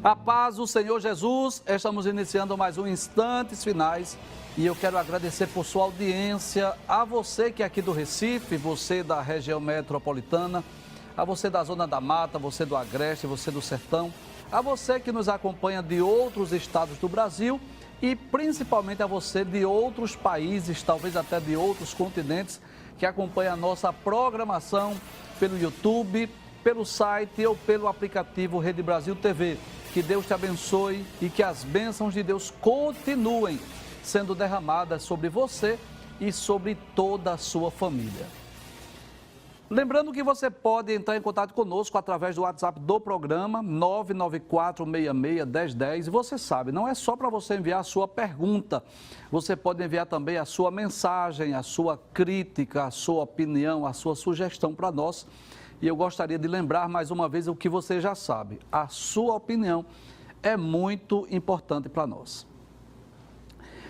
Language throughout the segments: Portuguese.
A paz do Senhor Jesus, estamos iniciando mais um Instantes Finais e eu quero agradecer por sua audiência, a você que é aqui do Recife, você da região metropolitana, a você da Zona da Mata, você do Agreste, você do Sertão, a você que nos acompanha de outros estados do Brasil e principalmente a você de outros países, talvez até de outros continentes, que acompanha a nossa programação pelo YouTube, pelo site ou pelo aplicativo Rede Brasil TV. Que Deus te abençoe e que as bênçãos de Deus continuem sendo derramadas sobre você e sobre toda a sua família. Lembrando que você pode entrar em contato conosco através do WhatsApp do programa 994661010. E você sabe, não é só para você enviar a sua pergunta, você pode enviar também a sua mensagem, a sua crítica, a sua opinião, a sua sugestão para nós. E eu gostaria de lembrar mais uma vez o que você já sabe. A sua opinião é muito importante para nós.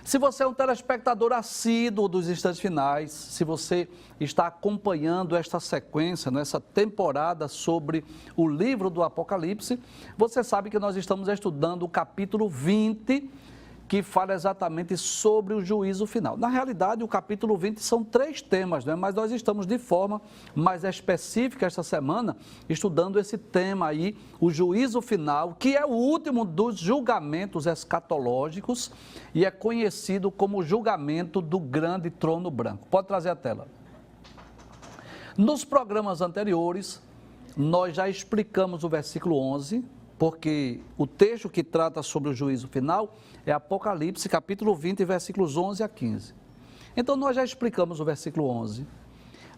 Se você é um telespectador assíduo dos Instantes Finais, se você está acompanhando esta sequência, nessa temporada sobre o livro do Apocalipse, você sabe que nós estamos estudando o capítulo 20, que fala exatamente sobre o juízo final. Na realidade, o capítulo 20 são 3 temas, né? Mas nós estamos de forma mais específica esta semana, estudando esse tema aí, o juízo final, que é o último dos julgamentos escatológicos e é conhecido como o julgamento do grande trono branco. Pode trazer a tela. Nos programas anteriores, nós já explicamos o versículo 11, porque o texto que trata sobre o juízo final é Apocalipse, capítulo 20, versículos 11 a 15. Então, nós já explicamos o versículo 11,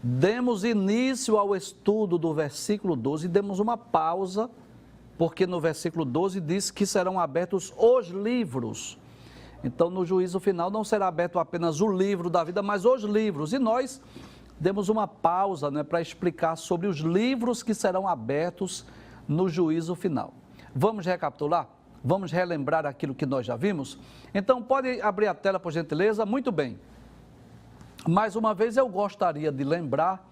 demos início ao estudo do versículo 12 e demos uma pausa, porque no versículo 12 diz que serão abertos os livros. Então, no juízo final não será aberto apenas o livro da vida, mas os livros. E nós demos uma pausa, né, para explicar sobre os livros que serão abertos no juízo final. Vamos recapitular? Vamos relembrar aquilo que nós já vimos? Então, pode abrir a tela, por gentileza? Muito bem. Mais uma vez, eu gostaria de lembrar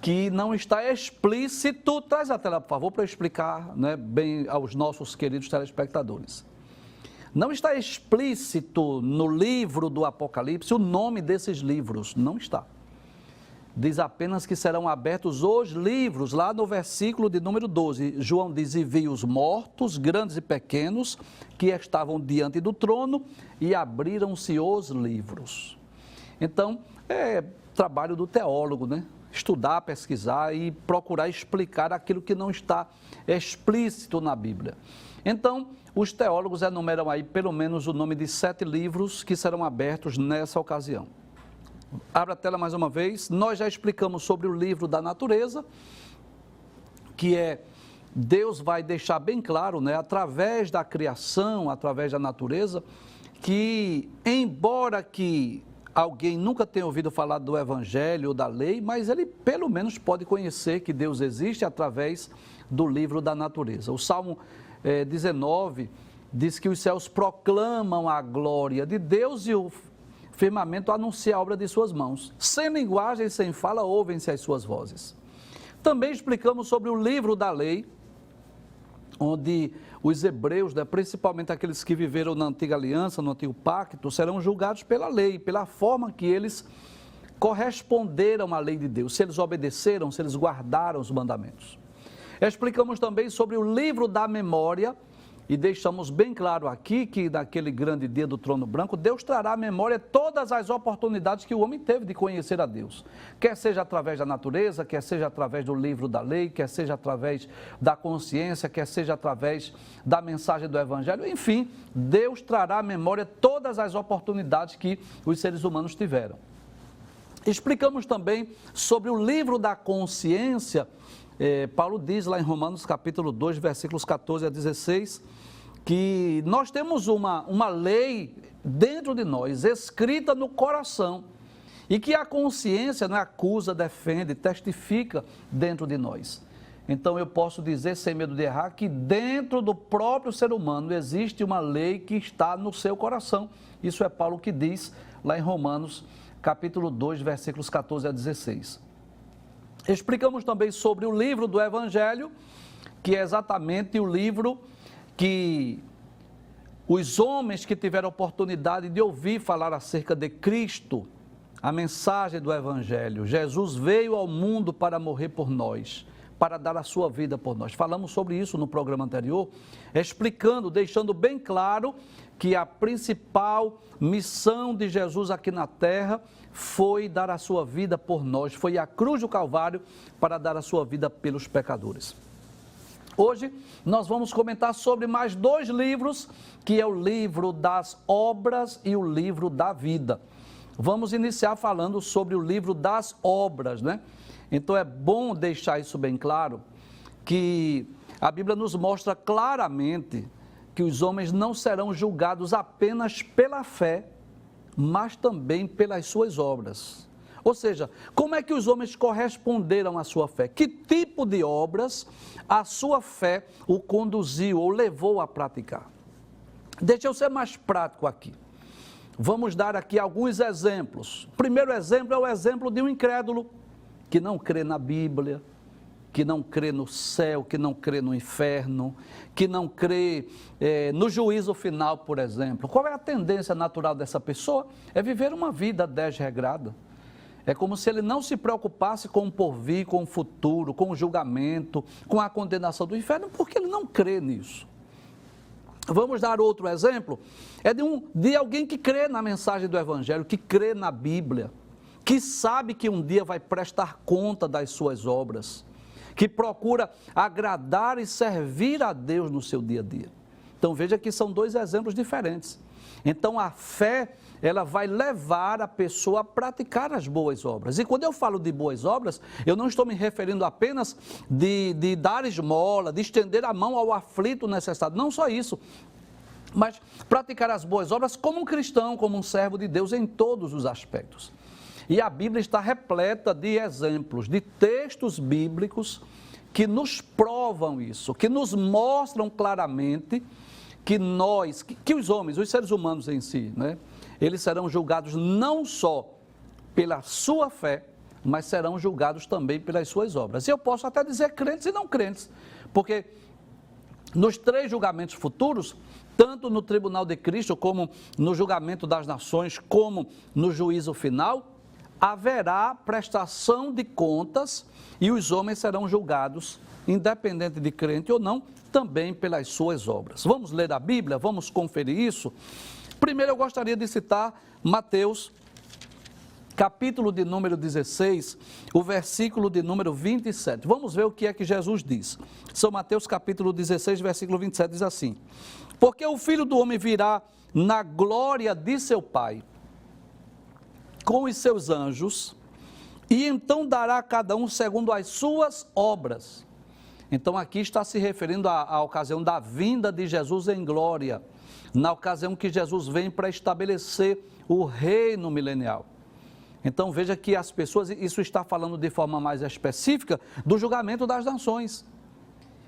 que não está explícito... Traz a tela, por favor, para eu explicar, né, bem aos nossos queridos telespectadores. Não está explícito no livro do Apocalipse o nome desses livros. Não está. Diz apenas que serão abertos os livros, lá no versículo de número 12. João diz: e vi os mortos, grandes e pequenos, que estavam diante do trono, e abriram-se os livros. Então, é trabalho do teólogo, né? Estudar, pesquisar e procurar explicar aquilo que não está explícito na Bíblia. Então, os teólogos enumeram aí pelo menos o nome de 7 livros que serão abertos nessa ocasião. Abra a tela mais uma vez. Nós já explicamos sobre o livro da natureza, que é, Deus vai deixar bem claro, né, através da criação, através da natureza, que embora que alguém nunca tenha ouvido falar do evangelho ou da lei, mas ele pelo menos pode conhecer que Deus existe através do livro da natureza. O Salmo 19 diz que os céus proclamam a glória de Deus e o firmamento anuncia a obra de suas mãos. Sem linguagem, sem fala, ouvem-se as suas vozes. Também explicamos sobre o livro da lei, onde os hebreus, né, principalmente aqueles que viveram na antiga aliança, no antigo pacto, serão julgados pela lei, pela forma que eles corresponderam à lei de Deus, se eles obedeceram, se eles guardaram os mandamentos. Explicamos também sobre o livro da memória, e deixamos bem claro aqui que naquele grande dia do trono branco, Deus trará à memória todas as oportunidades que o homem teve de conhecer a Deus. Quer seja através da natureza, quer seja através do livro da lei, quer seja através da consciência, quer seja através da mensagem do evangelho. Enfim, Deus trará à memória todas as oportunidades que os seres humanos tiveram. Explicamos também sobre o livro da consciência. Paulo diz lá em Romanos capítulo 2, versículos 14 a 16, que nós temos uma lei dentro de nós, escrita no coração, e que a consciência, né, acusa, defende, testifica dentro de nós. Então eu posso dizer, sem medo de errar, que dentro do próprio ser humano existe uma lei que está no seu coração. Isso é Paulo que diz lá em Romanos capítulo 2, versículos 14 a 16. Explicamos também sobre o livro do Evangelho, que é exatamente o livro que os homens que tiveram oportunidade de ouvir falar acerca de Cristo, a mensagem do Evangelho, Jesus veio ao mundo para morrer por nós, para dar a sua vida por nós. Falamos sobre isso no programa anterior, explicando, deixando bem claro que a principal missão de Jesus aqui na terra foi dar a sua vida por nós, foi a cruz do Calvário para dar a sua vida pelos pecadores. Hoje nós vamos comentar sobre mais 2 livros, que é o livro das obras e o livro da vida. Vamos iniciar falando sobre o livro das obras, né? Então é bom deixar isso bem claro, que a Bíblia nos mostra claramente que os homens não serão julgados apenas pela fé, mas também pelas suas obras. Ou seja, como é que os homens corresponderam à sua fé? Que tipo de obras a sua fé o conduziu ou levou a praticar? Deixa eu ser mais prático aqui. Vamos dar aqui alguns exemplos. O primeiro exemplo é o exemplo de um incrédulo que não crê na Bíblia, que não crê no céu, que não crê no inferno, que não crê no juízo final, por exemplo. Qual é a tendência natural dessa pessoa? É viver uma vida desregrada. É como se ele não se preocupasse com o porvir, com o futuro, com o julgamento, com a condenação do inferno, porque ele não crê nisso. Vamos dar outro exemplo, é de alguém que crê na mensagem do Evangelho, que crê na Bíblia, que sabe que um dia vai prestar conta das suas obras, que procura agradar e servir a Deus no seu dia a dia. Então veja que são 2 exemplos diferentes. Então a fé, ela vai levar a pessoa a praticar as boas obras. E quando eu falo de boas obras, eu não estou me referindo apenas de dar esmola, de estender a mão ao aflito necessitado. Não só isso, mas praticar as boas obras como um cristão, como um servo de Deus em todos os aspectos. E a Bíblia está repleta de exemplos, de textos bíblicos que nos provam isso, que nos mostram claramente que nós, que os homens, os seres humanos em si, né, eles serão julgados não só pela sua fé, mas serão julgados também pelas suas obras. E eu posso até dizer crentes e não crentes, porque nos 3 julgamentos futuros, tanto no tribunal de Cristo, como no julgamento das nações, como no juízo final, haverá prestação de contas e os homens serão julgados, independente de crente ou não, também pelas suas obras. Vamos ler a Bíblia? Vamos conferir isso? Primeiro eu gostaria de citar Mateus, capítulo de número 16, o versículo de número 27. Vamos ver o que é que Jesus diz. São Mateus capítulo 16, versículo 27, diz assim: porque o Filho do Homem virá na glória de seu Pai, com os seus anjos, e então dará a cada um segundo as suas obras. Então aqui está se referindo à ocasião da vinda de Jesus em glória, na ocasião que Jesus vem para estabelecer o reino milenial. Então veja que as pessoas, isso está falando de forma mais específica do julgamento das nações.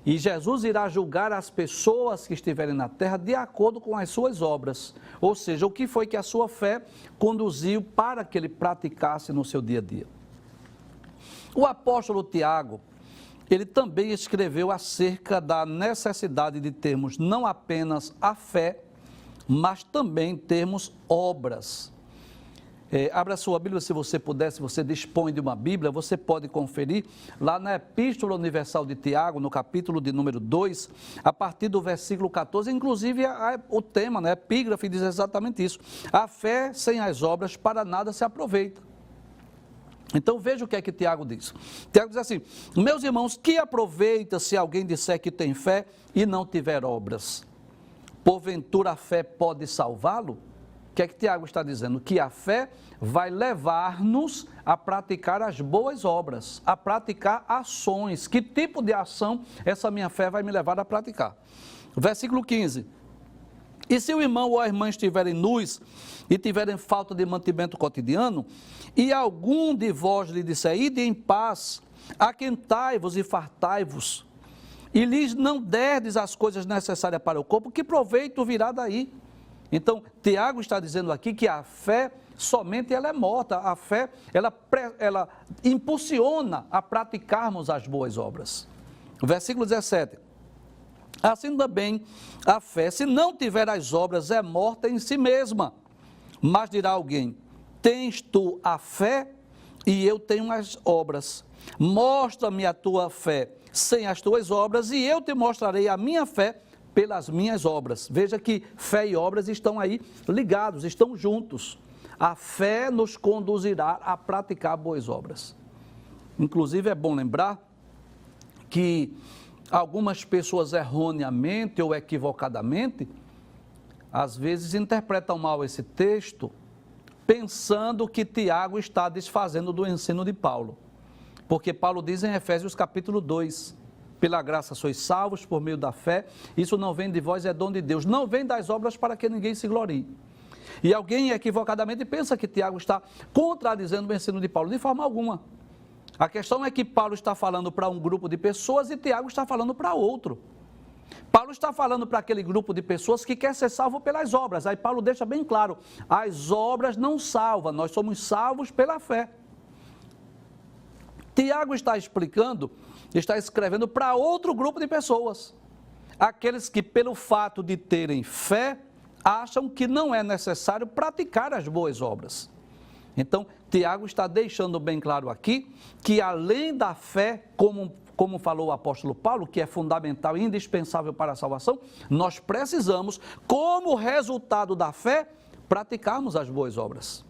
E Jesus irá julgar as pessoas que estiverem na terra de acordo com as suas obras. Ou seja, o que foi que a sua fé conduziu para que ele praticasse no seu dia a dia. O apóstolo Tiago, ele também escreveu acerca da necessidade de termos não apenas a fé, mas também termos obras. Abra a sua Bíblia, se você puder, se você dispõe de uma Bíblia, você pode conferir lá na Epístola Universal de Tiago, no capítulo de número 2, a partir do versículo 14, inclusive o tema, né, epígrafe, diz exatamente isso: a fé sem as obras para nada se aproveita. Então veja o que é que Tiago diz. Tiago diz assim: meus irmãos, que aproveita se alguém disser que tem fé e não tiver obras? Porventura a fé pode salvá-lo? O que é que Tiago está dizendo? Que a fé vai levar-nos a praticar as boas obras, a praticar ações. Que tipo de ação essa minha fé vai me levar a praticar? Versículo 15. E se o irmão ou a irmã estiverem nus e tiverem falta de mantimento cotidiano, e algum de vós lhe disser: ide em paz, aquentai-vos e fartai-vos, e lhes não derdes as coisas necessárias para o corpo, que proveito virá daí? Então, Tiago está dizendo aqui que a fé somente ela é morta, a fé ela impulsiona a praticarmos as boas obras. Versículo 17. Assim também a fé, se não tiver as obras, é morta em si mesma. Mas dirá alguém: tens tu a fé e eu tenho as obras. Mostra-me a tua fé sem as tuas obras e eu te mostrarei a minha fé pelas minhas obras. Veja que fé e obras estão aí ligados, estão juntos. A fé nos conduzirá a praticar boas obras. Inclusive é bom lembrar que algumas pessoas erroneamente ou equivocadamente, às vezes interpretam mal esse texto, pensando que Tiago está desfazendo do ensino de Paulo. Porque Paulo diz em Efésios capítulo 2, pela graça sois salvos por meio da fé, isso não vem de vós, é dom de Deus, não vem das obras para que ninguém se glorie. E alguém equivocadamente pensa que Tiago está contradizendo o ensino de Paulo, de forma alguma. A questão é que Paulo está falando para um grupo de pessoas e Tiago está falando para outro. Paulo está falando para aquele grupo de pessoas que quer ser salvo pelas obras. Aí Paulo deixa bem claro, as obras não salvam, nós somos salvos pela fé. Tiago está explicando, está escrevendo para outro grupo de pessoas. Aqueles que pelo fato de terem fé, acham que não é necessário praticar as boas obras. Então, Tiago está deixando bem claro aqui que além da fé, como falou o apóstolo Paulo, que é fundamental e indispensável para a salvação, nós precisamos, como resultado da fé, praticarmos as boas obras.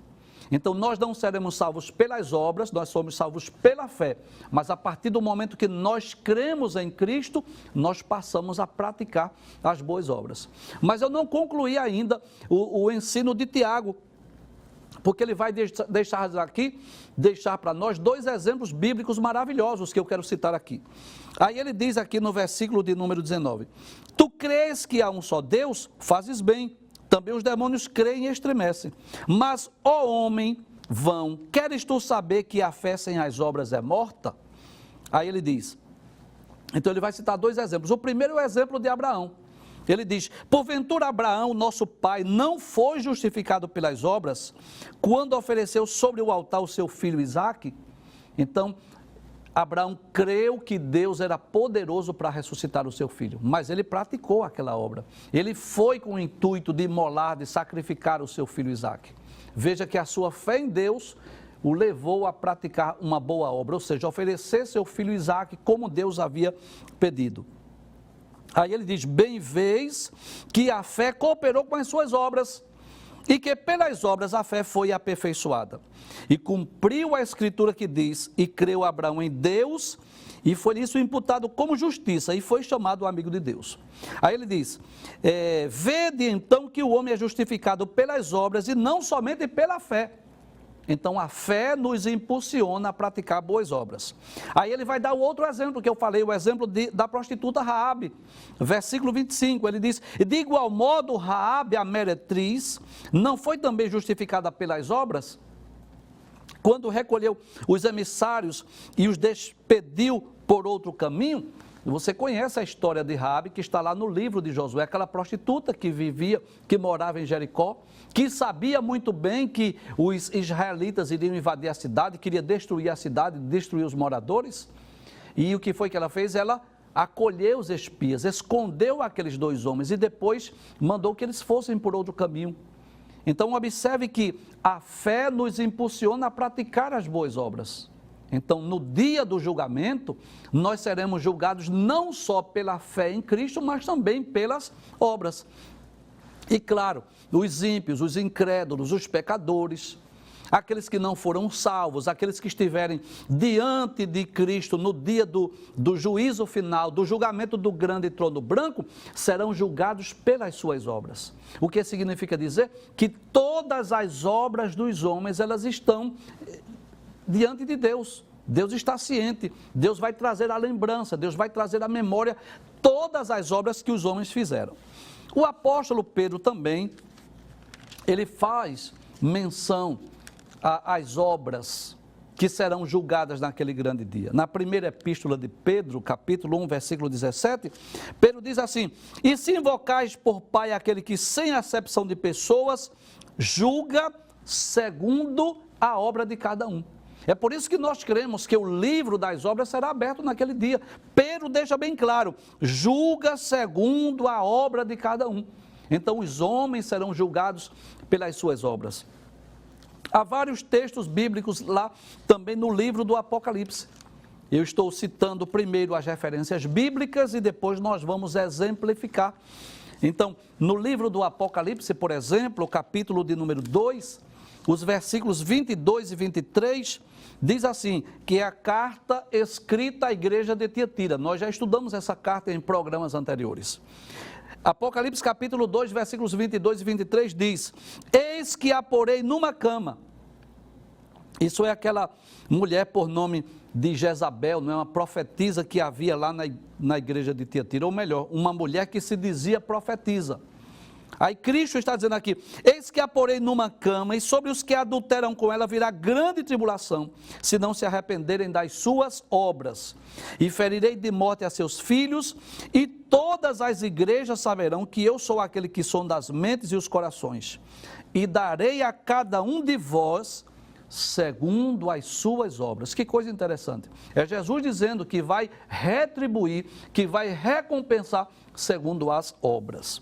Então, nós não seremos salvos pelas obras, nós somos salvos pela fé. Mas a partir do momento que nós cremos em Cristo, nós passamos a praticar as boas obras. Mas eu não concluí ainda o ensino de Tiago, porque ele vai deixar para nós dois exemplos bíblicos maravilhosos que eu quero citar aqui. Aí ele diz aqui no versículo de número 19, tu crês que há um só Deus? Fazes bem. Também os demônios creem e estremecem. Mas, ó homem vão, queres tu saber que a fé sem as obras é morta? Aí ele diz, então ele vai citar dois exemplos. O primeiro é o exemplo de Abraão. Ele diz, porventura Abraão, nosso pai, não foi justificado pelas obras, quando ofereceu sobre o altar o seu filho Isaque? Então, Abraão creu que Deus era poderoso para ressuscitar o seu filho, mas ele praticou aquela obra. Ele foi com o intuito de imolar, de sacrificar o seu filho Isaque. Veja que a sua fé em Deus o levou a praticar uma boa obra, ou seja, oferecer seu filho Isaque como Deus havia pedido. Aí ele diz, bem vês que a fé cooperou com as suas obras, e que pelas obras a fé foi aperfeiçoada. E cumpriu a escritura que diz, e creu Abraão em Deus, e foi isso imputado como justiça, e foi chamado amigo de Deus. Aí ele diz, vede então que o homem é justificado pelas obras, e não somente pela fé. Então a fé nos impulsiona a praticar boas obras. Aí ele vai dar o outro exemplo que eu falei, o exemplo da prostituta Raabe, versículo 25, ele diz, de igual modo Raabe, a meretriz, não foi também justificada pelas obras? Quando recolheu os emissários e os despediu por outro caminho? Você conhece a história de Raabe, que está lá no livro de Josué, aquela prostituta que morava em Jericó, que sabia muito bem que os israelitas iriam invadir a cidade, queria destruir a cidade, destruir os moradores. E o que foi que ela fez? Ela acolheu os espias, escondeu aqueles dois homens e depois mandou que eles fossem por outro caminho. Então observe que a fé nos impulsiona a praticar as boas obras. Então, no dia do julgamento, nós seremos julgados não só pela fé em Cristo, mas também pelas obras. E claro, os ímpios, os incrédulos, os pecadores, aqueles que não foram salvos, aqueles que estiverem diante de Cristo no dia do juízo final, do julgamento do grande trono branco, serão julgados pelas suas obras. O que significa dizer que todas as obras dos homens, elas estão diante de Deus. Deus está ciente, Deus vai trazer a lembrança, Deus vai trazer a memória todas as obras que os homens fizeram. O apóstolo Pedro também, ele faz menção às obras que serão julgadas naquele grande dia. Na primeira epístola de Pedro, capítulo 1, versículo 17, Pedro diz assim, e se invocais por Pai aquele que sem acepção de pessoas julga segundo a obra de cada um. É por isso que nós cremos que o livro das obras será aberto naquele dia. Pedro deixa bem claro, julga segundo a obra de cada um. Então os homens serão julgados pelas suas obras. Há vários textos bíblicos lá também no livro do Apocalipse. Eu estou citando primeiro as referências bíblicas e depois nós vamos exemplificar. Então, no livro do Apocalipse, por exemplo, o capítulo de número 2, os versículos 22 e 23, diz assim, que é a carta escrita à igreja de Tiatira. Nós já estudamos essa carta em programas anteriores. Apocalipse capítulo 2, versículos 22 e 23 diz, eis que a porei numa cama. Isso é aquela mulher por nome de Jezabel, não é uma profetisa que havia lá na igreja de Tiatira, ou melhor, uma mulher que se dizia profetisa. Aí Cristo está dizendo aqui, eis que a porei numa cama e sobre os que adulteram com ela virá grande tribulação, se não se arrependerem das suas obras. E ferirei de morte a seus filhos e todas as igrejas saberão que eu sou aquele que sonda as mentes e os corações. E darei a cada um de vós segundo as suas obras. Que coisa interessante. É Jesus dizendo que vai retribuir, que vai recompensar segundo as obras.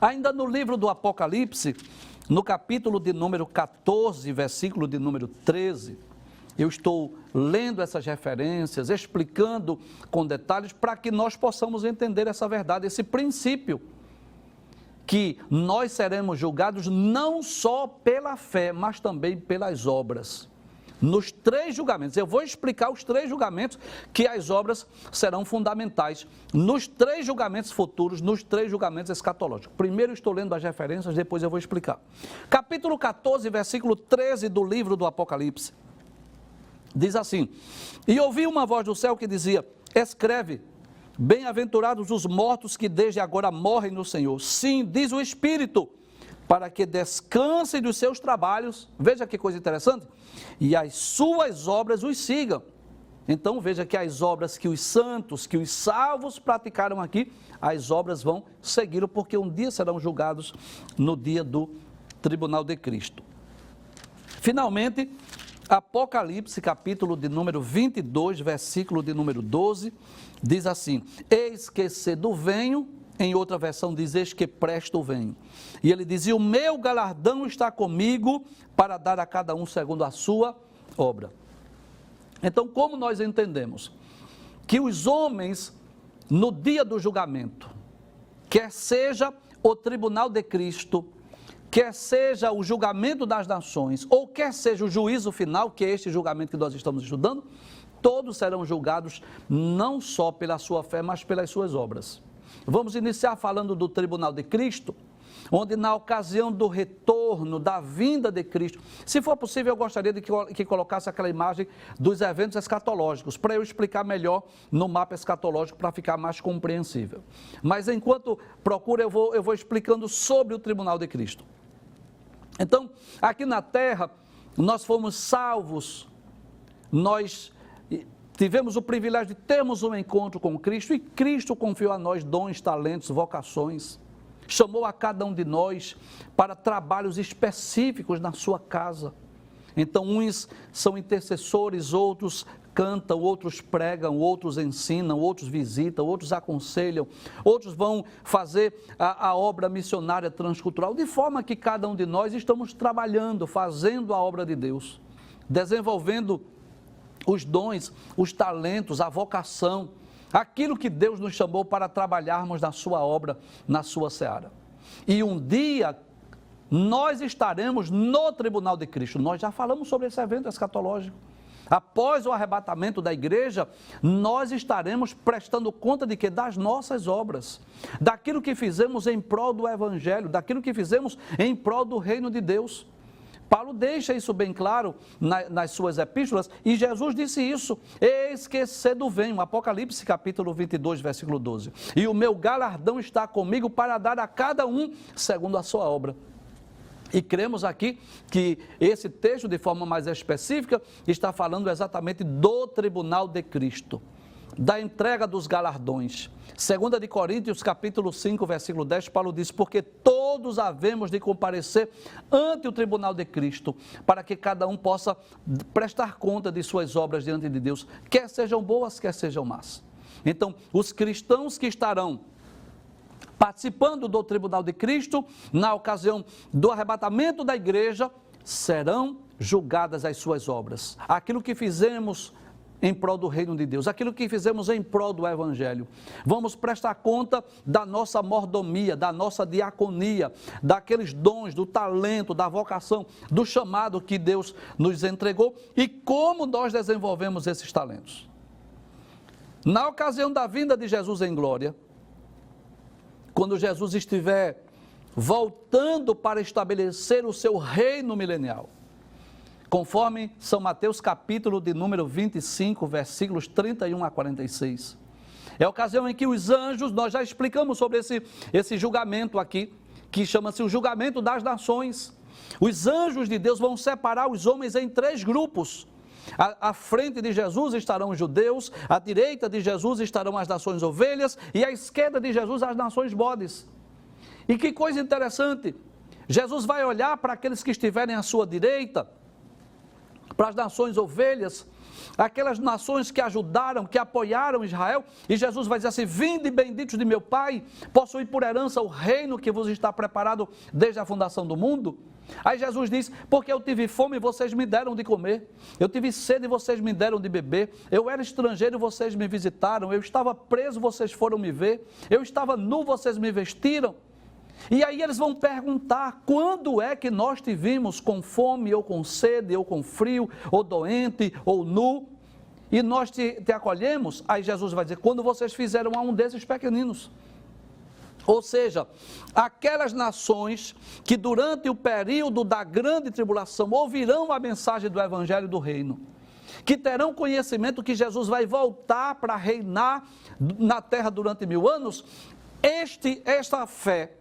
Ainda no livro do Apocalipse, no capítulo de número 14, versículo de número 13, eu estou lendo essas referências, explicando com detalhes para que nós possamos entender essa verdade, esse princípio, que nós seremos julgados não só pela fé, mas também pelas obras. Nos 3 julgamentos, eu vou explicar os 3 julgamentos que as obras serão fundamentais, nos 3 julgamentos futuros, nos 3 julgamentos escatológicos. Primeiro estou lendo as referências, depois eu vou explicar. Capítulo 14, versículo 13 do livro do Apocalipse, diz assim, e ouvi uma voz do céu que dizia, escreve, bem-aventurados os mortos que desde agora morrem no Senhor. Sim, diz o Espírito, para que descansem dos seus trabalhos. Veja que coisa interessante. E as suas obras os sigam. Então veja que as obras que os santos, que os salvos praticaram aqui, as obras vão segui-lo, porque um dia serão julgados no dia do tribunal de Cristo. Finalmente, Apocalipse, capítulo de número 22, versículo de número 12, diz assim, eis que cedo venho, em outra versão diz, eis que presto venho. E ele dizia, o meu galardão está comigo para dar a cada um segundo a sua obra. Então, como nós entendemos que os homens, no dia do julgamento, quer seja o tribunal de Cristo, quer seja o julgamento das nações, ou quer seja o juízo final, que é este julgamento que nós estamos estudando, todos serão julgados não só pela sua fé, mas pelas suas obras. Vamos iniciar falando do tribunal de Cristo, onde na ocasião do retorno, da vinda de Cristo, se for possível, eu gostaria de que colocasse aquela imagem dos eventos escatológicos, para eu explicar melhor no mapa escatológico, para ficar mais compreensível. Mas enquanto procura, eu vou explicando sobre o tribunal de Cristo. Então, aqui na terra, nós fomos salvos, nós tivemos o privilégio de termos um encontro com Cristo, e Cristo confiou a nós dons, talentos, vocações, chamou a cada um de nós para trabalhos específicos na sua casa. Então, uns são intercessores, outros cantam, outros pregam, outros ensinam, outros visitam, outros aconselham, outros vão fazer a obra missionária transcultural, de forma que cada um de nós estamos trabalhando, fazendo a obra de Deus, desenvolvendo os dons, os talentos, a vocação, aquilo que Deus nos chamou para trabalharmos na sua obra, na sua seara. E um dia nós estaremos no tribunal de Cristo. Nós já falamos sobre esse evento escatológico. Após o arrebatamento da igreja, nós estaremos prestando conta de quê? Das nossas obras, daquilo que fizemos em prol do Evangelho, daquilo que fizemos em prol do reino de Deus. Paulo deixa isso bem claro nas suas epístolas, e Jesus disse isso, eis que cedo venho, Apocalipse capítulo 22, versículo 12, e o meu galardão está comigo para dar a cada um segundo a sua obra. E cremos aqui que esse texto, de forma mais específica, está falando exatamente do tribunal de Cristo. da entrega dos galardões. 2 de Coríntios, capítulo 5, versículo 10, Paulo diz: porque todos havemos de comparecer ante o tribunal de Cristo, para que cada um possa prestar conta de suas obras diante de Deus, quer sejam boas, quer sejam más. Então, os cristãos que estarão participando do tribunal de Cristo, na ocasião do arrebatamento da igreja, serão julgadas as suas obras. Aquilo que fizemos em prol do reino de Deus, aquilo que fizemos em prol do evangelho. Vamos prestar conta da nossa mordomia, da nossa diaconia, daqueles dons, do talento, da vocação, do chamado que Deus nos entregou e como nós desenvolvemos esses talentos. Na ocasião da vinda de Jesus em glória, quando Jesus estiver voltando para estabelecer o seu reino milenial, conforme São Mateus capítulo de número 25, versículos 31 a 46. É a ocasião em que os anjos, nós já explicamos sobre esse julgamento aqui, que chama-se o julgamento das nações. Os anjos de Deus vão separar os homens em 3 grupos. À frente de Jesus estarão os judeus, à direita de Jesus estarão as nações ovelhas e à esquerda de Jesus as nações bodes. E que coisa interessante, Jesus vai olhar para aqueles que estiverem à sua direita, para as nações ovelhas, aquelas nações que ajudaram, que apoiaram Israel, e Jesus vai dizer assim: vinde benditos de meu Pai, possuí por herança o reino que vos está preparado desde a fundação do mundo. Aí Jesus diz: porque eu tive fome e vocês me deram de comer, eu tive sede e vocês me deram de beber, eu era estrangeiro e vocês me visitaram, eu estava preso, vocês foram me ver, eu estava nu, vocês me vestiram. E aí eles vão perguntar: quando é que nós te vimos com fome, ou com sede, ou com frio, ou doente, ou nu, e nós te acolhemos? Aí Jesus vai dizer: quando vocês fizeram a um desses pequeninos. Ou seja, aquelas nações que durante o período da grande tribulação ouvirão a mensagem do evangelho do reino, que terão conhecimento que Jesus vai voltar para reinar na terra durante 1000 anos, esta fé,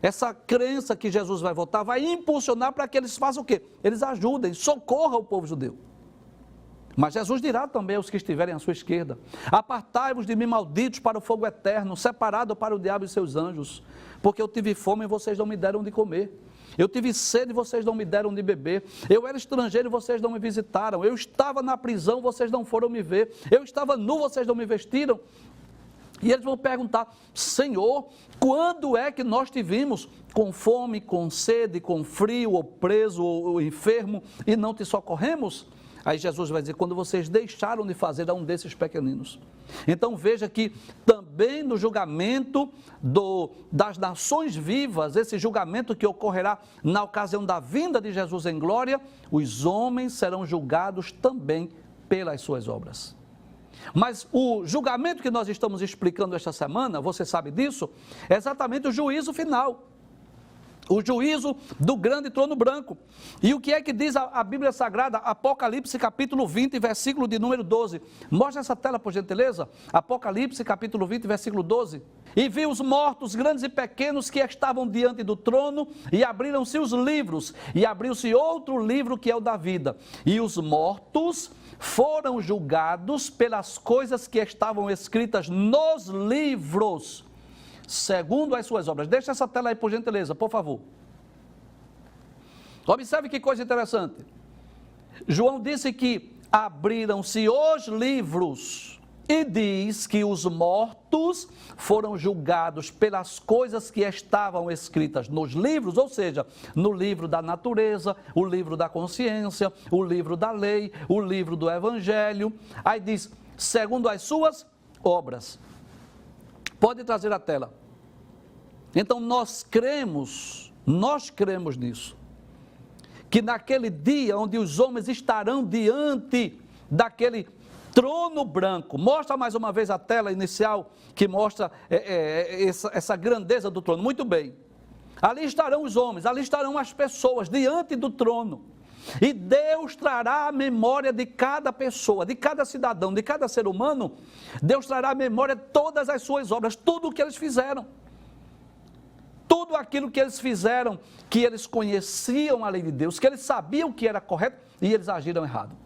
essa crença que Jesus vai voltar, vai impulsionar para que eles façam o quê? Eles ajudem, socorram o povo judeu. Mas Jesus dirá também aos que estiverem à sua esquerda: apartai-vos de mim, malditos, para o fogo eterno, separado para o diabo e seus anjos, porque eu tive fome e vocês não me deram de comer, eu tive sede e vocês não me deram de beber, eu era estrangeiro e vocês não me visitaram, eu estava na prisão, vocês não foram me ver, eu estava nu, vocês não me vestiram. E eles vão perguntar: Senhor, quando é que nós te vimos com fome, com sede, com frio, ou preso, ou enfermo, e não te socorremos? Aí Jesus vai dizer: quando vocês deixaram de fazer a um desses pequeninos. Então veja que também no julgamento das nações vivas, esse julgamento que ocorrerá na ocasião da vinda de Jesus em glória, os homens serão julgados também pelas suas obras. Mas o julgamento que nós estamos explicando esta semana, você sabe disso, é exatamente o juízo final. O juízo do grande trono branco. E o que é que diz a Bíblia Sagrada? Apocalipse capítulo 20, versículo de número 12. Mostra essa tela, por gentileza. Apocalipse capítulo 20, versículo 12. E vi os mortos, grandes e pequenos, que estavam diante do trono, e abriram-se os livros, e abriu-se outro livro que é o da vida. E os mortos foram julgados pelas coisas que estavam escritas nos livros, segundo as suas obras. Deixa essa tela aí, por gentileza, por favor. Observe que coisa interessante. João disse que abriram-se os livros e diz que os mortos foram julgados pelas coisas que estavam escritas nos livros, ou seja, no livro da natureza, o livro da consciência, o livro da lei, o livro do evangelho. Aí diz, segundo as suas obras. Pode trazer a tela. Então nós cremos nisso, que naquele dia onde os homens estarão diante daquele trono branco, mostra mais uma vez a tela inicial que mostra essa grandeza do trono, muito bem, ali estarão os homens, ali estarão as pessoas diante do trono, e Deus trará a memória de cada pessoa, de cada cidadão, de cada ser humano. Deus trará a memória de todas as suas obras, tudo o que eles fizeram, tudo aquilo que eles fizeram, que eles conheciam a lei de Deus, que eles sabiam que era correto e eles agiram errado.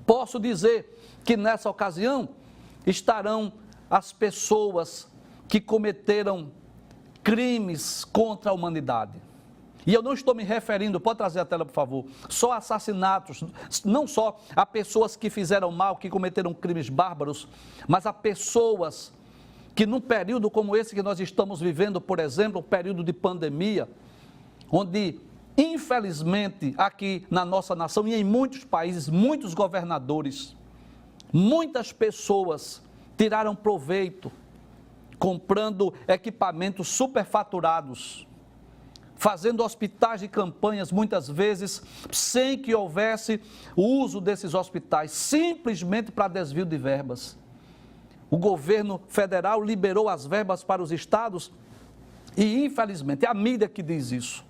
Posso dizer que nessa ocasião, estarão as pessoas que cometeram crimes contra a humanidade. E eu não estou me referindo, pode trazer a tela por favor, só a assassinatos, não só a pessoas que fizeram mal, que cometeram crimes bárbaros, mas a pessoas que num período como esse que nós estamos vivendo, por exemplo, um período de pandemia, onde infelizmente aqui na nossa nação e em muitos países, muitos governadores, muitas pessoas tiraram proveito, comprando equipamentos superfaturados, fazendo hospitais de campanhas, muitas vezes, sem que houvesse o uso desses hospitais, simplesmente para desvio de verbas. O governo federal liberou as verbas para os estados e, infelizmente, é a mídia que diz isso.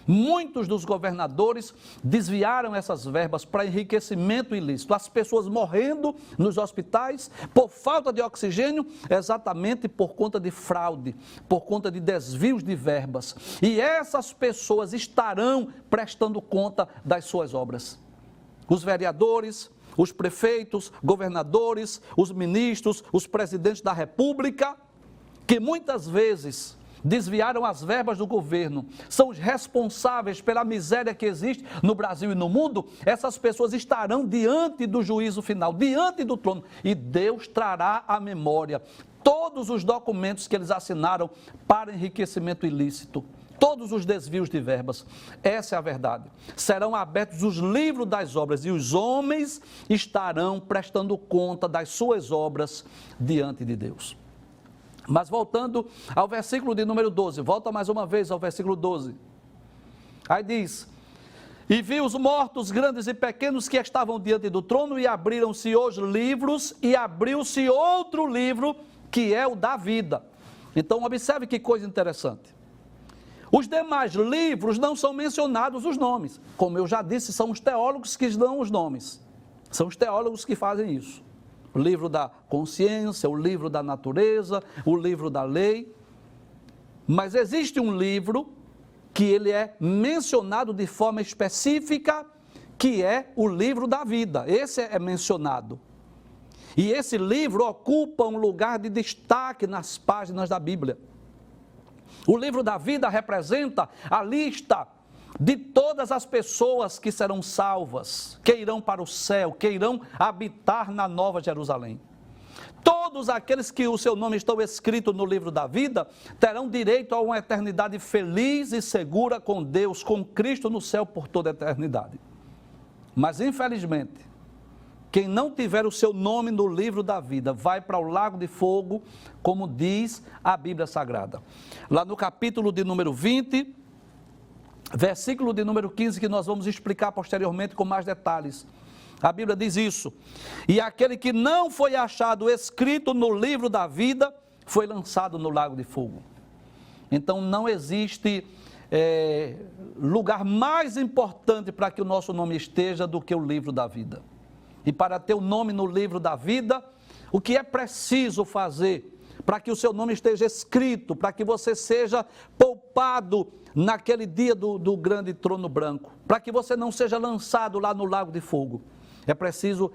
Muitos dos governadores desviaram essas verbas para enriquecimento ilícito. As pessoas morrendo nos hospitais por falta de oxigênio, exatamente por conta de fraude, por conta de desvios de verbas. E essas pessoas estarão prestando conta das suas obras. Os vereadores, os prefeitos, governadores, os ministros, os presidentes da República, que muitas vezes desviaram as verbas do governo, são os responsáveis pela miséria que existe no Brasil e no mundo. Essas pessoas estarão diante do juízo final, diante do trono, e Deus trará à memória todos os documentos que eles assinaram para enriquecimento ilícito, todos os desvios de verbas. Essa é a verdade. Serão abertos os livros das obras e os homens estarão prestando conta das suas obras diante de Deus. Mas voltando ao versículo de número 12, volta mais uma vez ao versículo 12. Aí diz: e vi os mortos, grandes e pequenos, que estavam diante do trono, e abriram-se os livros, e abriu-se outro livro, que é o da vida. Então observe que coisa interessante. Os demais livros não são mencionados os nomes. Como eu já disse, são os teólogos que dão os nomes. São os teólogos que fazem isso. O livro da consciência, o livro da natureza, o livro da lei. Mas existe um livro que ele é mencionado de forma específica, que é o livro da vida. Esse é mencionado. E esse livro ocupa um lugar de destaque nas páginas da Bíblia. O livro da vida representa a lista de todas as pessoas que serão salvas, que irão para o céu, que irão habitar na Nova Jerusalém. Todos aqueles que o seu nome estão escrito no livro da vida, terão direito a uma eternidade feliz e segura com Deus, com Cristo no céu por toda a eternidade. Mas infelizmente, quem não tiver o seu nome no livro da vida, vai para o lago de fogo, como diz a Bíblia Sagrada. Lá no capítulo de número 20, versículo de número 15, que nós vamos explicar posteriormente com mais detalhes. A Bíblia diz isso: e aquele que não foi achado escrito no livro da vida, foi lançado no lago de fogo. Então não existe lugar mais importante para que o nosso nome esteja do que o livro da vida. E para ter o nome no livro da vida, o que é preciso fazer para que o seu nome esteja escrito, para que você seja poupado naquele dia do grande trono branco, para que você não seja lançado lá no lago de fogo? É preciso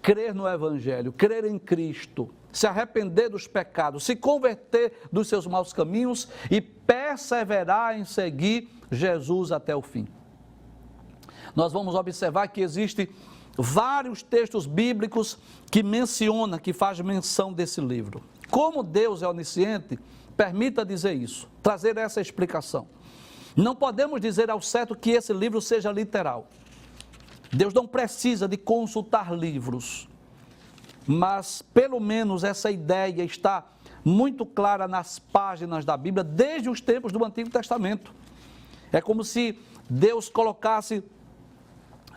crer no Evangelho, crer em Cristo, se arrepender dos pecados, se converter dos seus maus caminhos e perseverar em seguir Jesus até o fim. Nós vamos observar que existem vários textos bíblicos que mencionam, que faz menção desse livro. Como Deus é onisciente, permita dizer isso, trazer essa explicação. Não podemos dizer ao certo que esse livro seja literal. Deus não precisa de consultar livros, mas pelo menos essa ideia está muito clara nas páginas da Bíblia, desde os tempos do Antigo Testamento. É como se Deus colocasse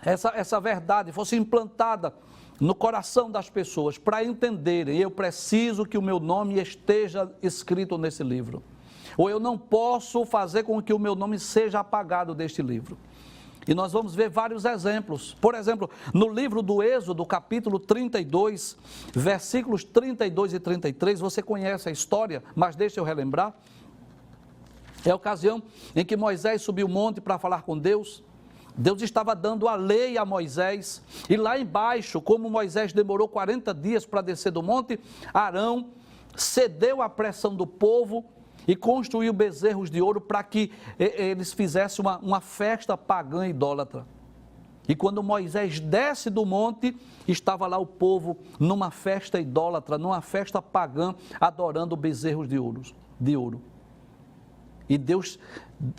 essa verdade, fosse implantada no coração das pessoas, para entenderem: eu preciso que o meu nome esteja escrito nesse livro, ou eu não posso fazer com que o meu nome seja apagado deste livro. E nós vamos ver vários exemplos. Por exemplo, no livro do Êxodo, capítulo 32, versículos 32 e 33, você conhece a história, mas deixa eu relembrar. É a ocasião em que Moisés subiu o monte para falar com Deus. Deus estava dando a lei a Moisés, e lá embaixo, como Moisés demorou 40 dias para descer do monte, Arão cedeu à pressão do povo e construiu bezerros de ouro para que eles fizessem uma festa pagã idólatra. E quando Moisés desce do monte, estava lá o povo numa festa idólatra, numa festa pagã, adorando bezerros de ouro. E Deus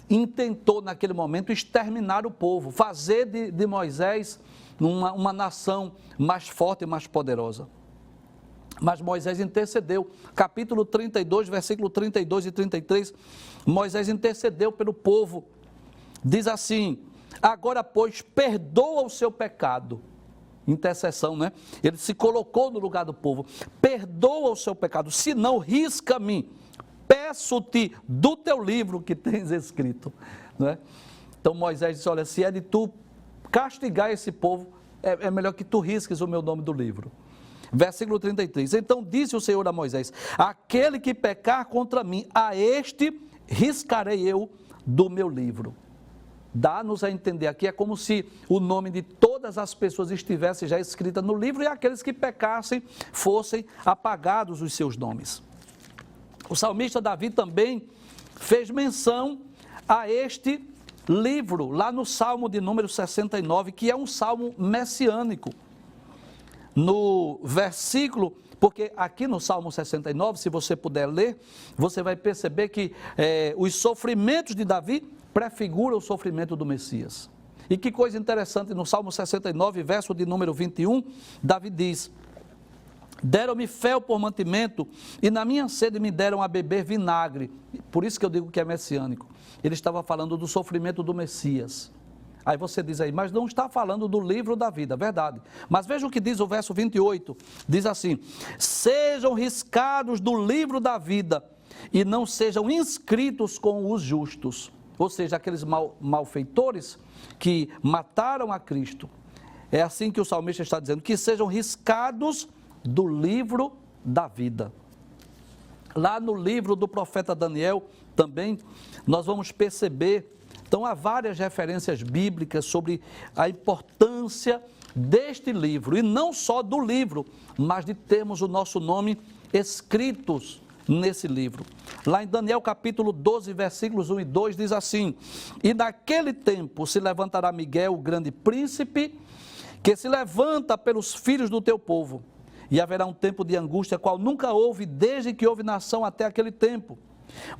intentou naquele momento exterminar o povo, fazer de Moisés uma nação mais forte e mais poderosa. Mas Moisés intercedeu, capítulo 32, versículo 32 e 33, Moisés intercedeu pelo povo, diz assim: agora pois perdoa o seu pecado, intercessão, né? Ele se colocou no lugar do povo, perdoa o seu pecado, se não risca-me, peço-te do teu livro que tens escrito, não é? Então Moisés disse: olha, se é de tu castigar esse povo, é melhor que tu risques o meu nome do livro. Versículo 33, então disse o Senhor a Moisés: aquele que pecar contra mim, a este riscarei eu do meu livro. Dá-nos a entender aqui, é como se o nome de todas as pessoas estivesse já escrita no livro e aqueles que pecassem fossem apagados os seus nomes. O salmista Davi também fez menção a este livro, lá no Salmo de número 69, que é um salmo messiânico. No versículo, porque aqui no Salmo 69, se você puder ler, você vai perceber que os sofrimentos de Davi prefiguram o sofrimento do Messias. E que coisa interessante, no Salmo 69, verso de número 21, Davi diz: deram-me fel por mantimento e na minha sede me deram a beber vinagre. Por isso que eu digo que é messiânico. Ele estava falando do sofrimento do Messias. Aí você diz aí, mas não está falando do livro da vida, verdade. Mas veja o que diz o verso 28, diz assim: sejam riscados do livro da vida e não sejam inscritos com os justos. Ou seja, aqueles malfeitores que mataram a Cristo. É assim que o salmista está dizendo, que sejam riscados do livro da vida. Lá no livro do profeta Daniel também nós vamos perceber, então há várias referências bíblicas sobre a importância deste livro, e não só do livro, mas de termos o nosso nome escritos nesse livro. Lá em Daniel capítulo 12, versículos 1 e 2 diz assim: e naquele tempo se levantará Miguel, o grande príncipe, que se levanta pelos filhos do teu povo, e haverá um tempo de angústia, qual nunca houve desde que houve nação até aquele tempo.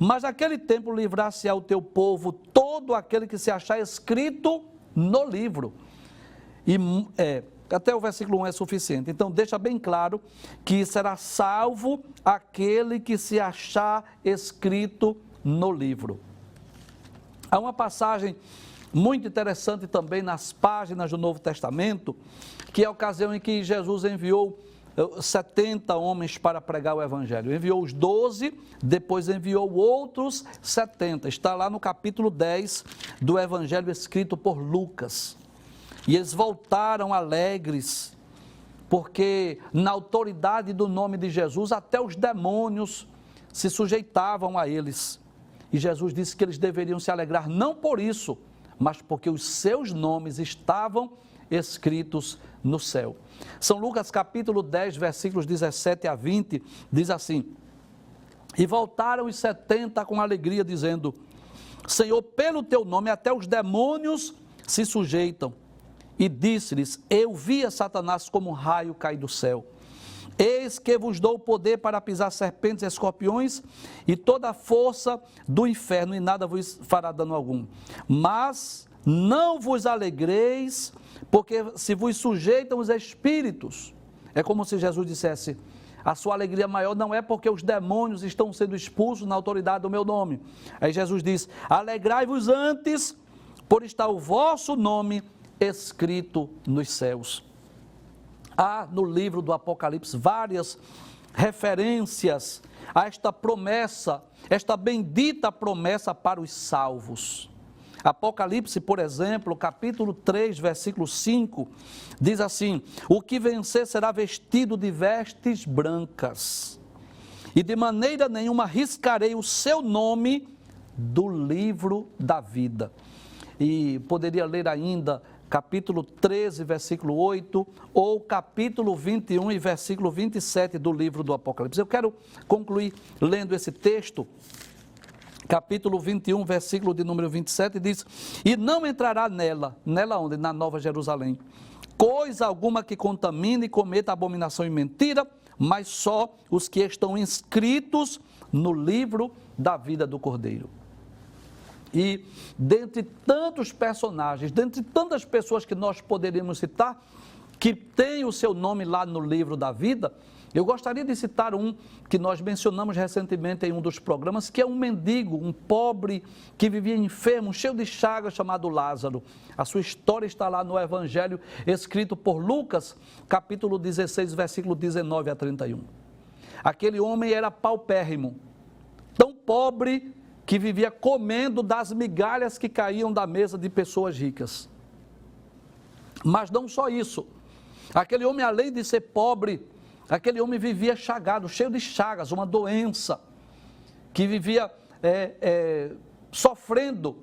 Mas naquele tempo livrar-se-á o teu povo todo aquele que se achar escrito no livro. E até o versículo 1 é suficiente. Então deixa bem claro que será salvo aquele que se achar escrito no livro. Há uma passagem muito interessante também nas páginas do Novo Testamento, que é a ocasião em que Jesus enviou 70 homens para pregar o Evangelho. Enviou os 12, depois enviou outros 70. Está lá no capítulo 10 do Evangelho escrito por Lucas. E eles voltaram alegres, porque na autoridade do nome de Jesus, até os demônios se sujeitavam a eles. E Jesus disse que eles deveriam se alegrar não por isso, mas porque os seus nomes estavam escritos no céu. São Lucas capítulo 10, versículos 17 a 20, diz assim: e voltaram os 70 com alegria, dizendo: Senhor, pelo teu nome até os demônios se sujeitam. E disse-lhes: eu via Satanás como um raio cair do céu. Eis que vos dou o poder para pisar serpentes e escorpiões e toda a força do inferno, e nada vos fará dano algum. Mas não vos alegreis, porque se vos sujeitam os espíritos. É como se Jesus dissesse: a sua alegria maior não é porque os demônios estão sendo expulsos na autoridade do meu nome. Aí Jesus diz: alegrai-vos antes, por estar o vosso nome escrito nos céus. Há no livro do Apocalipse várias referências a esta promessa, esta bendita promessa para os salvos. Apocalipse, por exemplo, capítulo 3, versículo 5, diz assim: o que vencer será vestido de vestes brancas, e de maneira nenhuma riscarei o seu nome do livro da vida. e poderia ler ainda capítulo 13, versículo 8, ou capítulo 21 e versículo 27 do livro do Apocalipse. Eu quero concluir lendo esse texto. Capítulo 21, versículo de número 27, diz: e não entrará nela onde? Na Nova Jerusalém, coisa alguma que contamine e cometa abominação e mentira, mas só os que estão inscritos no livro da vida do Cordeiro. E dentre tantos personagens, dentre tantas pessoas que nós poderíamos citar, que tem o seu nome lá no livro da vida, eu gostaria de citar um que nós mencionamos recentemente em um dos programas, que é um mendigo, um pobre, que vivia enfermo, cheio de chagas, chamado Lázaro. A sua história está lá no Evangelho, escrito por Lucas, capítulo 16, versículo 19 a 31. Aquele homem era paupérrimo, tão pobre que vivia comendo das migalhas que caíam da mesa de pessoas ricas. Mas não só isso, aquele homem, além de ser pobre, aquele homem vivia chagado, cheio de chagas, uma doença, que vivia sofrendo,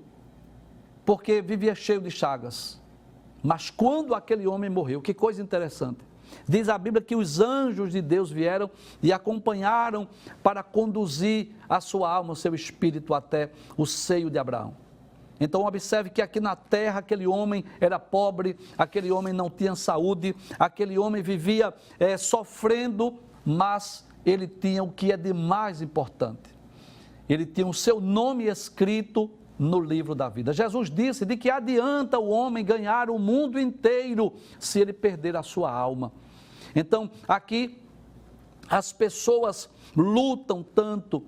porque vivia cheio de chagas. Mas quando aquele homem morreu, que coisa interessante, diz a Bíblia que os anjos de Deus vieram e acompanharam para conduzir a sua alma, o seu espírito até o seio de Abraão. Então observe que aqui na terra aquele homem era pobre, aquele homem não tinha saúde, aquele homem vivia sofrendo, mas ele tinha o que é de mais importante. Ele tinha o seu nome escrito no livro da vida. Jesus disse: de que adianta o homem ganhar o mundo inteiro se ele perder a sua alma? Então aqui as pessoas lutam tanto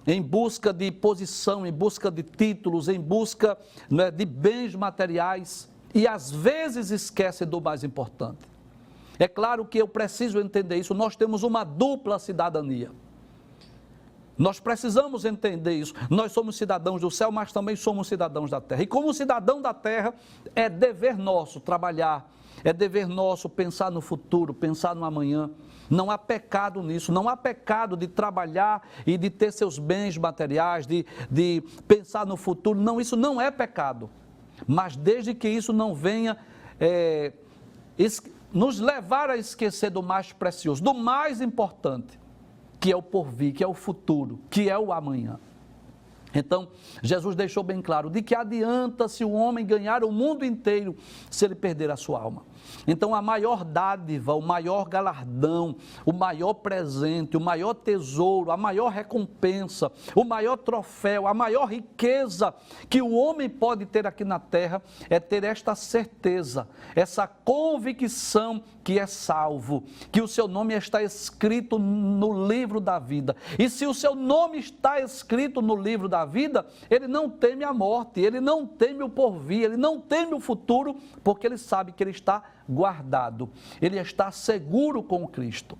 em busca de posição, em busca de títulos, em busca, né, de bens materiais, e às vezes esquecem do mais importante. É claro que eu preciso entender isso, nós temos uma dupla cidadania. Nós precisamos entender isso. Nós somos cidadãos do céu, mas também somos cidadãos da terra. E como cidadão da terra, é dever nosso trabalhar, é dever nosso pensar no futuro, pensar no amanhã. Não há pecado nisso, não há pecado de trabalhar e de ter seus bens materiais, de pensar no futuro. Não, isso não é pecado. Mas desde que isso não venha nos levar a esquecer do mais precioso, do mais importante, que é o porvir, que é o futuro, que é o amanhã. Então, Jesus deixou bem claro: de que adianta se o homem ganhar o mundo inteiro se ele perder a sua alma? Então, a maior dádiva, o maior galardão, o maior presente, o maior tesouro, a maior recompensa, o maior troféu, a maior riqueza que o homem pode ter aqui na terra é ter esta certeza, essa convicção que é salvo, que o seu nome está escrito no livro da vida. E se o seu nome está escrito no livro da vida, ele não teme a morte, ele não teme o porvir, ele não teme o futuro, porque ele sabe que ele está guardado, ele está seguro com Cristo.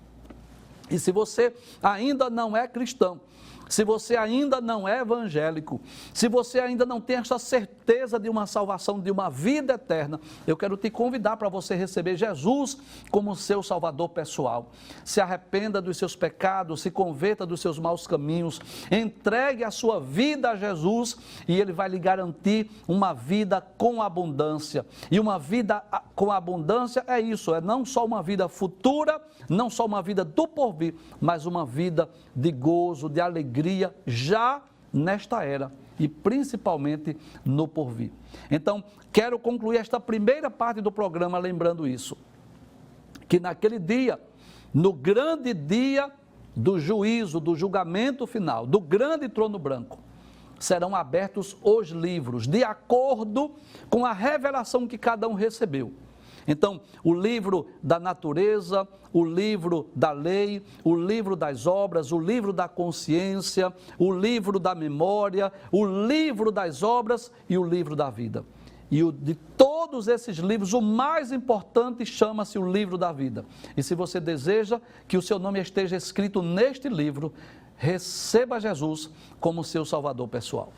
E se você ainda não é cristão, se você ainda não é evangélico, se você ainda não tem essa certeza de uma salvação, de uma vida eterna, eu quero te convidar para você receber Jesus como seu Salvador pessoal. Se arrependa dos seus pecados, se converta dos seus maus caminhos, entregue a sua vida a Jesus e Ele vai lhe garantir uma vida com abundância. E uma vida com abundância é isso, é não só uma vida futura, não só uma vida do porvir, mas uma vida de gozo, de alegria, já nesta era e principalmente no porvir. Então, quero concluir esta primeira parte do programa lembrando isso, que naquele dia, no grande dia do juízo, do julgamento final, do grande trono branco, serão abertos os livros, de acordo com a revelação que cada um recebeu. Então, o livro da natureza, o livro da lei, o livro das obras, o livro da consciência, o livro da memória, o livro das obras e o livro da vida. E de todos esses livros, o mais importante chama-se o livro da vida. E se você deseja que o seu nome esteja escrito neste livro, receba Jesus como seu Salvador pessoal.